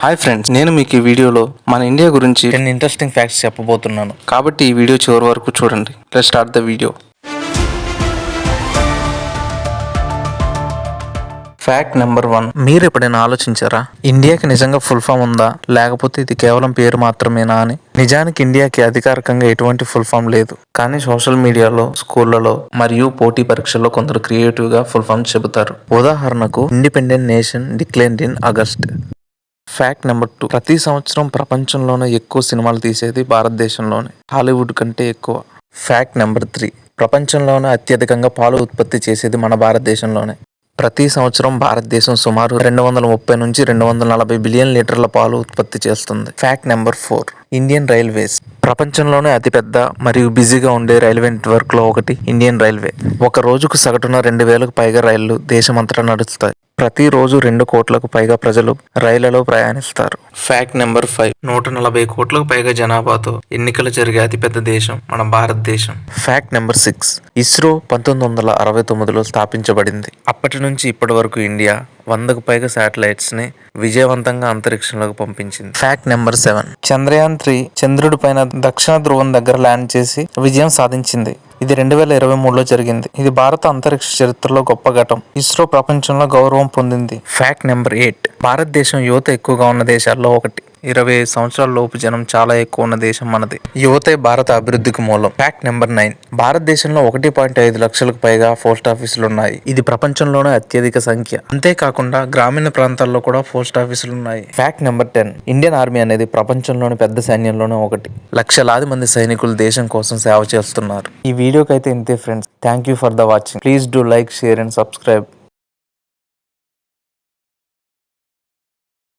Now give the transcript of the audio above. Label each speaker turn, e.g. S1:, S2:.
S1: Hi friends, నేను మీకు ఈ వీడియోలో మన ఇండియా గురించి 10 ఇంట్రెస్టింగ్ ఫ్యాక్ట్స్ చెప్పబోతున్నాను. కాబట్టి ఈ వీడియో చివరి వరకు చూడండి. Let's start the video. Fact number 1. మీరు ఎప్పుడైనా ఆలోచించారా, ఇండియాకి నిజంగా ఫుల్ ఫామ్ ఉందా, లేకపోతే ఇది కేవలం పేరు మాత్రమేనా అని? నిజానికి ఇండియాకి అధికారికంగా ఎటువంటి ఫుల్ ఫామ్ లేదు. కానీ సోషల్ మీడియాలో, స్కూళ్లలో మరియు పోటీ పరీక్షల్లో కొందరు క్రియేటివ్గా ఫుల్ ఫామ్ చెబుతారు. ఉదాహరణకు, independent nation declared in August. Fact number 2. ప్రతి సంవత్సరం ప్రపంచంలోనే ఎక్కువ సినిమాలు తీసేది భారతదేశంలోనే, హాలీవుడ్ కంటే ఎక్కువ. Fact number 3. ప్రపంచంలోనే అత్యధికంగా పాలు ఉత్పత్తి చేసేది మన భారతదేశంలోనే. ప్రతి సంవత్సరం భారతదేశం సుమారు 230 నుంచి 240 బిలియన్ లీటర్ల పాలు ఉత్పత్తి చేస్తుంది. Fact number 4. Indian railways. ప్రపంచంలోనే అతిపెద్ద మరియు బిజీగా ఉండే రైల్వే నెట్వర్క్ లో ఒకటి ఇండియన్ రైల్వే. ఒక రోజుకు సగటున 2000కు పైగా రైళ్లు దేశమంతటా నడుస్తాయి. ప్రతిరోజు 2 కోట్లకు పైగా ప్రజలు రైళ్లలో ప్రయాణిస్తారు. Fact number 5. 140 కోట్లకు పైగా జనాభాతో ఎన్నికలు జరిగే అతిపెద్ద దేశం మన భారతదేశం. Fact number 6. ఇస్రో 1969లో స్థాపించబడింది. అప్పటి నుంచి ఇప్పటి వరకు ఇండియా 100కు పైగా శాటిలైట్స్ ని విజయవంతంగా అంతరిక్షంలోకి పంపించింది. Fact number 7. చంద్రయాన్ 3 చంద్రుడి పైన దక్షిణ ధ్రువం దగ్గర ల్యాండ్ చేసి విజయం సాధించింది. ఇది 2023లో జరిగింది. ఇది భారత అంతరిక్ష చరిత్రలో గొప్ప ఘట్టం. ఇస్రో ప్రపంచంలో గౌరవం పొందింది. Fact number 8. భారతదేశం యువత ఎక్కువగా ఉన్న దేశాల్లో ఒకటి. 25 సంవత్సరాల లోపు జనం చాలా ఎక్కువ ఉన్న దేశం మనది. యువతే భారత అభివృద్ధికి మూలం. Fact number 9. భారతదేశంలో 1.5 లక్షలకు పైగా పోస్ట్ ఆఫీసులు ఉన్నాయి. ఇది ప్రపంచంలోనే అత్యధిక సంఖ్య. అంతేకాకుండా గ్రామీణ ప్రాంతాల్లో కూడా పోస్ట్ ఆఫీసులు ఉన్నాయి. Fact number 10. ఇండియన్ ఆర్మీ అనేది ప్రపంచంలోని పెద్ద సైన్యంలోనే ఒకటి. లక్షలాది మంది సైనికులు దేశం కోసం సేవ చేస్తున్నారు. ఈ వీడియోకి అయితే ఇంతే friends. Thank you for the watching. Please do like, share and subscribe.